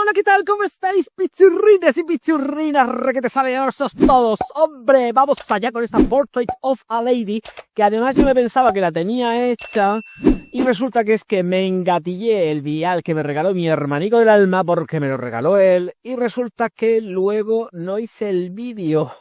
Hola, ¿qué tal? ¿Cómo estáis, pichurrines y pichurrinas? Requete sabrosos todos. Hombre, vamos allá con esta Portrait of a Lady, que además yo me pensaba que la tenía hecha y resulta que es que me engatillé el vial que me regaló mi hermanico del alma porque me lo regaló él y resulta que luego no hice el vídeo.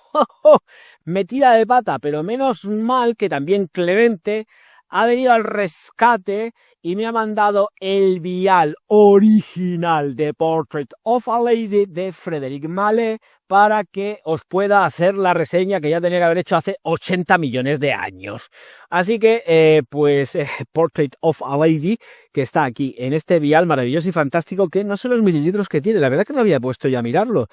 Metida de pata, pero menos mal que también Clemente ha venido al rescate y me ha mandado el vial original de Portrait of a Lady de Frédéric Malle para que os pueda hacer la reseña que ya tenía que haber hecho hace 80 millones de años. Así que, Portrait of a Lady, que está aquí en este vial maravilloso y fantástico, que no sé los mililitros que tiene, la verdad que no había puesto ya a mirarlo.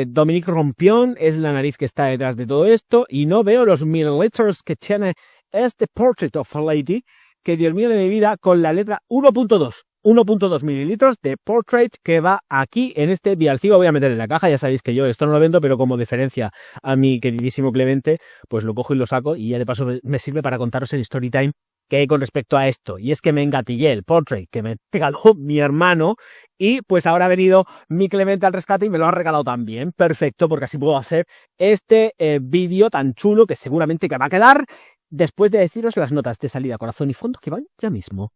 Dominique Rompion es la nariz que está detrás de todo esto y no veo los mililitros que tiene este Portrait of a Lady, que Dios mío de mi vida, con la letra 1.2 mililitros de Portrait que va aquí en este vialcico. Voy a meter en la caja, ya sabéis que yo esto no lo vendo, pero como diferencia a mi queridísimo Clemente, pues lo cojo y lo saco y ya de paso me sirve para contaros el story time que hay con respecto a esto. Y es que me engatillé el Portrait que me regaló mi hermano y pues ahora ha venido mi Clemente al rescate y me lo ha regalado también. Perfecto, porque así puedo hacer este vídeo tan chulo que seguramente que va a quedar después de deciros las notas de salida, corazón y fondo que van ya mismo.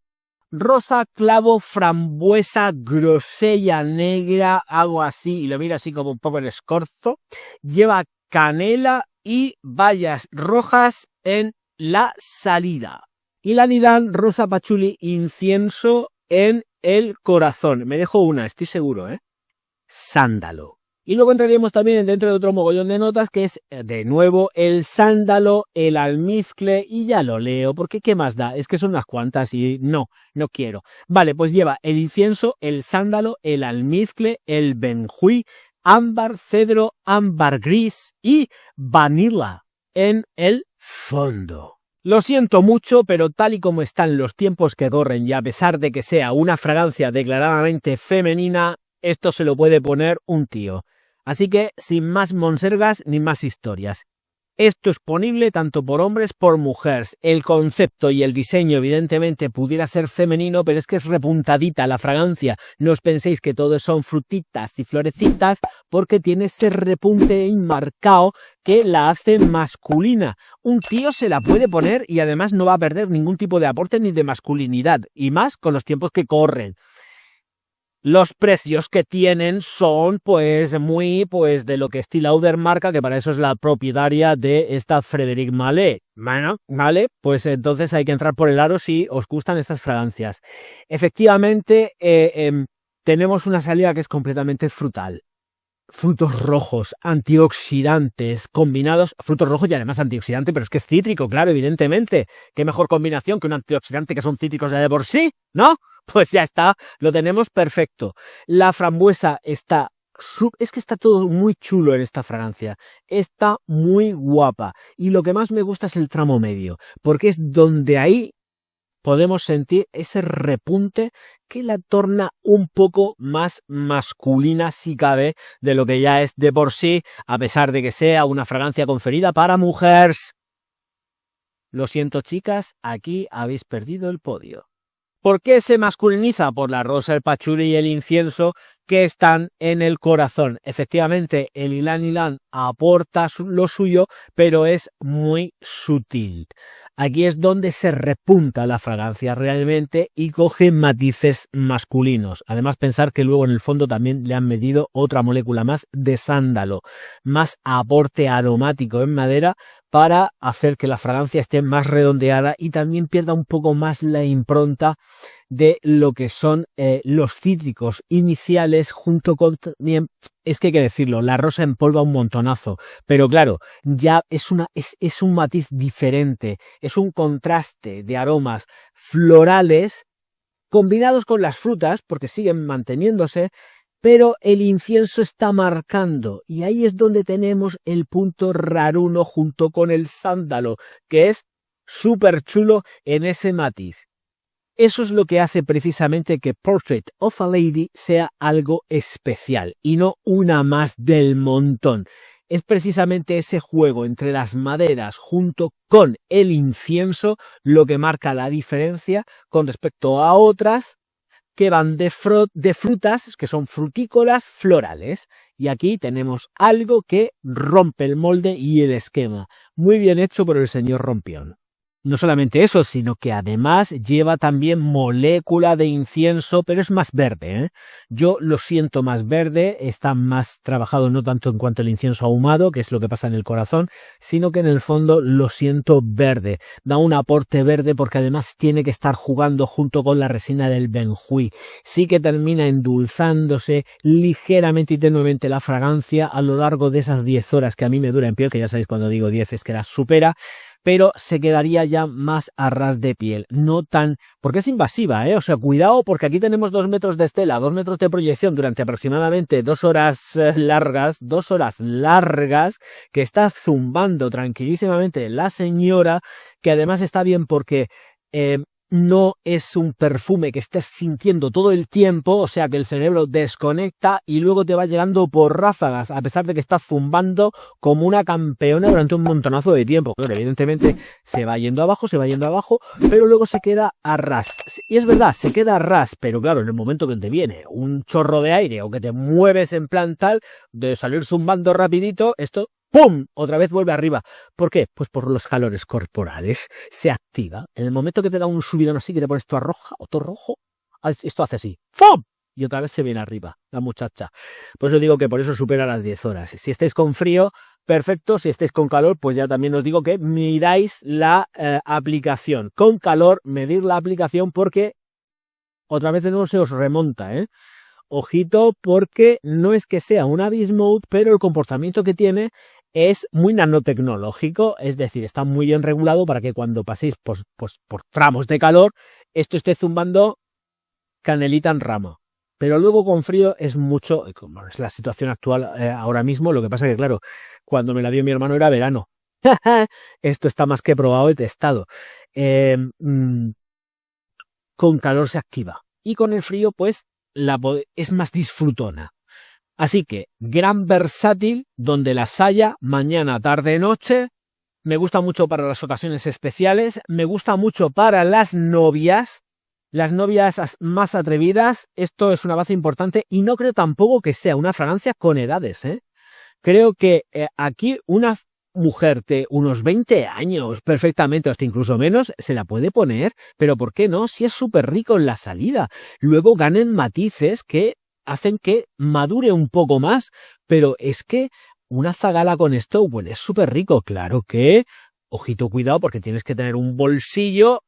Rosa, clavo, frambuesa, grosella negra, algo así, y lo miro así como un poco el escorzo. Lleva canela y bayas rojas en la salida. Y la nidán, rosa, pachuli, incienso en el corazón. Me dejo una, estoy seguro, sándalo. Y luego entraríamos también dentro de otro mogollón de notas que es, de nuevo, el sándalo, el almizcle, y ya lo leo, porque ¿qué más da? Es que son unas cuantas y no quiero. Vale, pues lleva el incienso, el sándalo, el almizcle, el benjuí, ámbar, cedro, ámbar gris y vanilla en el fondo. Lo siento mucho, pero tal y como están los tiempos que corren y a pesar de que sea una fragancia declaradamente femenina, esto se lo puede poner un tío. Así que, sin más monsergas ni más historias. Esto es ponible tanto por hombres por mujeres. El concepto y el diseño evidentemente pudiera ser femenino, pero es que es repuntadita la fragancia. No os penséis que todo son frutitas y florecitas, porque tiene ese repunte enmarcado que la hace masculina. Un tío se la puede poner y además no va a perder ningún tipo de aporte ni de masculinidad, y más con los tiempos que corren. Los precios que tienen son muy de lo que Estée Lauder marca, que para eso es la propietaria de esta Frédéric Malle. Bueno, vale, pues entonces hay que entrar por el aro si os gustan estas fragancias. Efectivamente, tenemos una salida que es completamente frutal. Frutos rojos, antioxidantes, combinados, frutos rojos y además antioxidante, pero es que es cítrico, claro, evidentemente. ¿Qué mejor combinación que un antioxidante que son cítricos ya de por sí? ¿No? Pues ya está, lo tenemos perfecto. La frambuesa está... Es que está todo muy chulo en esta fragancia. Está muy guapa. Y lo que más me gusta es el tramo medio, porque es donde ahí podemos sentir ese repunte que la torna un poco más masculina, si cabe, de lo que ya es de por sí, a pesar de que sea una fragancia conferida para mujeres. Lo siento, chicas, aquí habéis perdido el podio. ¿Por qué se masculiniza? Por la rosa, el pachuli y el incienso que están en el corazón. Efectivamente, el ylang ylang aporta lo suyo, pero es muy sutil. Aquí es donde se repunta la fragancia realmente y coge matices masculinos. Además, pensar que luego en el fondo también le han metido otra molécula más de sándalo, más aporte aromático en madera para hacer que la fragancia esté más redondeada y también pierda un poco más la impronta de lo que son los cítricos iniciales, junto con también, es que hay que decirlo, la rosa empolva un montonazo, pero claro, ya es un matiz diferente, es un contraste de aromas florales combinados con las frutas, porque siguen manteniéndose, pero el incienso está marcando, y ahí es donde tenemos el punto raruno junto con el sándalo, que es súper chulo en ese matiz. Eso es lo que hace precisamente que Portrait of a Lady sea algo especial y no una más del montón. Es precisamente ese juego entre las maderas junto con el incienso lo que marca la diferencia con respecto a otras que van de frutas, que son frutícolas florales. Y aquí tenemos algo que rompe el molde y el esquema. Muy bien hecho por el señor Rompión. No solamente eso, sino que además lleva también molécula de incienso, pero es más verde, ¿eh? Yo lo siento más verde, está más trabajado no tanto en cuanto al incienso ahumado, que es lo que pasa en el corazón, sino que en el fondo lo siento verde. Da un aporte verde porque además tiene que estar jugando junto con la resina del benjuí. Sí que termina endulzándose ligeramente y tenuemente la fragancia a lo largo de esas 10 horas que a mí me dura en piel, que ya sabéis cuando digo 10 es que las supera, pero se quedaría ya más a ras de piel, no tan... porque es invasiva, ¿eh? O sea, cuidado porque aquí tenemos 2 metros de estela, 2 metros de proyección durante aproximadamente 2 horas largas, 2 horas largas, que está zumbando tranquilísimamente la señora, que además está bien porque... no es un perfume que estés sintiendo todo el tiempo, o sea que el cerebro desconecta y luego te va llegando por ráfagas, a pesar de que estás zumbando como una campeona durante un montonazo de tiempo. Pero evidentemente se va yendo abajo, pero luego se queda a ras. Y es verdad, se queda a ras, pero claro, en el momento que te viene un chorro de aire o que te mueves en plan tal, de salir zumbando rapidito, esto... ¡pum! Otra vez vuelve arriba. ¿Por qué? Pues por los calores corporales. Se activa. En el momento que te da un subidón así, que te pones todo roja o todo rojo, esto hace así. ¡Pum! Y otra vez se viene arriba la muchacha. Por eso digo que por eso supera las 10 horas. Si estáis con frío, perfecto. Si estáis con calor, pues ya también os digo que miráis la aplicación. Con calor, medir la aplicación porque otra vez de nuevo se os remonta, ¿eh? Ojito porque no es que sea un Abyss Mode, pero el comportamiento que tiene es muy nanotecnológico, es decir, está muy bien regulado para que cuando paséis por tramos de calor, esto esté zumbando canelita en rama. Pero luego con frío es mucho, como es la situación actual ahora mismo, lo que pasa que claro, cuando me la dio mi hermano era verano. Esto está más que probado y testado. Con calor se activa y con el frío pues es más disfrutona. Así que, gran versátil, donde las haya, mañana, tarde, noche. Me gusta mucho para las ocasiones especiales. Me gusta mucho para las novias más atrevidas. Esto es una base importante y no creo tampoco que sea una fragancia con edades, ¿eh? Creo que aquí una mujer de unos 20 años, perfectamente, hasta incluso menos, se la puede poner, pero ¿por qué no? Si es súper rico en la salida. Luego ganen matices que hacen que madure un poco más, pero es que una zagala con esto huele súper rico. Claro que, ojito, cuidado, porque tienes que tener un bolsillo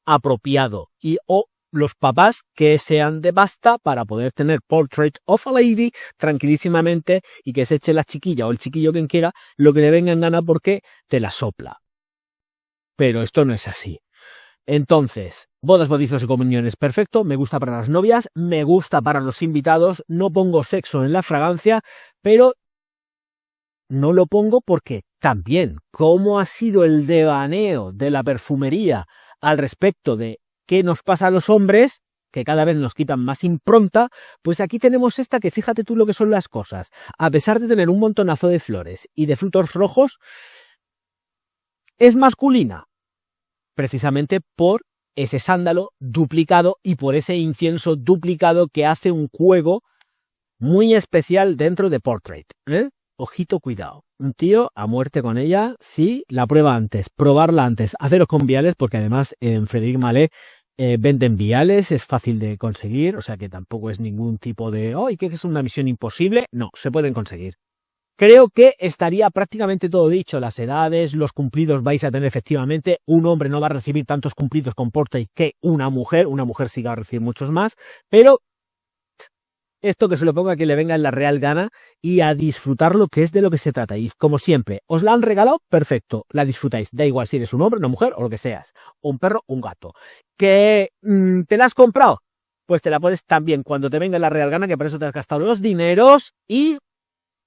apropiado y o los papás que sean de pasta para poder tener Portrait of a Lady tranquilísimamente y que se eche la chiquilla o el chiquillo quien quiera lo que le venga en gana porque te la sopla. Pero esto no es así. Entonces, bodas, bautizos y comuniones, perfecto. Me gusta para las novias, me gusta para los invitados. No pongo sexo en la fragancia, pero no lo pongo porque también, como ha sido el devaneo de la perfumería al respecto de qué nos pasa a los hombres, que cada vez nos quitan más impronta, pues aquí tenemos esta que fíjate tú lo que son las cosas. A pesar de tener un montonazo de flores y de frutos rojos, es masculina. Precisamente por ese sándalo duplicado y por ese incienso duplicado que hace un juego muy especial dentro de Portrait, ¿eh? Ojito, cuidado. Un tío a muerte con ella, sí, la prueba antes, probarla antes, haceros con viales, porque además en Frédéric Malle venden viales, es fácil de conseguir, o sea que tampoco es ningún tipo de, ¡ay, que es una misión imposible! No, se pueden conseguir. Creo que estaría prácticamente todo dicho, las edades, los cumplidos vais a tener efectivamente, un hombre no va a recibir tantos cumplidos con Portrait que una mujer sí va a recibir muchos más, pero esto que se lo ponga a quien le venga en la real gana y a disfrutar lo que es de lo que se trata. Y como siempre, os la han regalado, perfecto, la disfrutáis. Da igual si eres un hombre, una mujer o lo que seas. Un perro, un gato. ¿Que te la has comprado? Pues te la pones también cuando te venga en la real gana, que por eso te has gastado los dineros y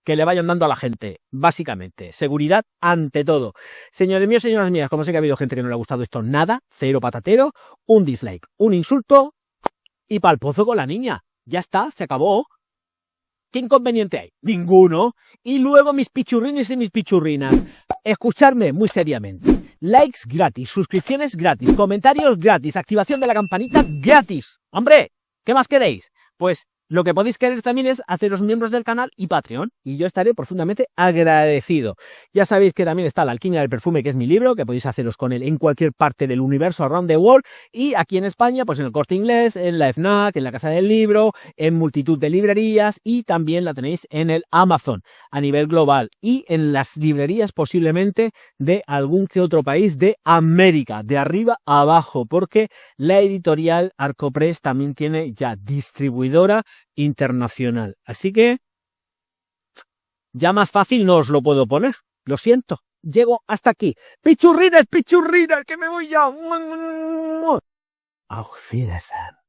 que le vayan dando a la gente, básicamente. Seguridad ante todo. Señores míos, señoras mías, como sé que ha habido gente que no le ha gustado esto, nada, cero patatero, un dislike, un insulto y pa'l pozo con la niña. Ya está, se acabó. ¿Qué inconveniente hay? Ninguno. Y luego mis pichurrines y mis pichurrinas. Escuchadme muy seriamente. Likes gratis, suscripciones gratis, comentarios gratis, activación de la campanita gratis. ¡Hombre! ¿Qué más queréis? Pues lo que podéis querer también es haceros miembros del canal y Patreon, y yo estaré profundamente agradecido. Ya sabéis que también está La Alquimia del Perfume, que es mi libro, que podéis haceros con él en cualquier parte del universo, around the world, y aquí en España, pues en el Corte Inglés, en la FNAC, en la Casa del Libro, en multitud de librerías, y también la tenéis en el Amazon a nivel global, y en las librerías posiblemente de algún que otro país de América, de arriba a abajo, porque la editorial Arcopress también tiene ya distribuidora internacional. Así que ya más fácil no os lo puedo poner. Lo siento. Llego hasta aquí. Pichurrinas, pichurrinas, que me voy ya. Auf Wiedersehen.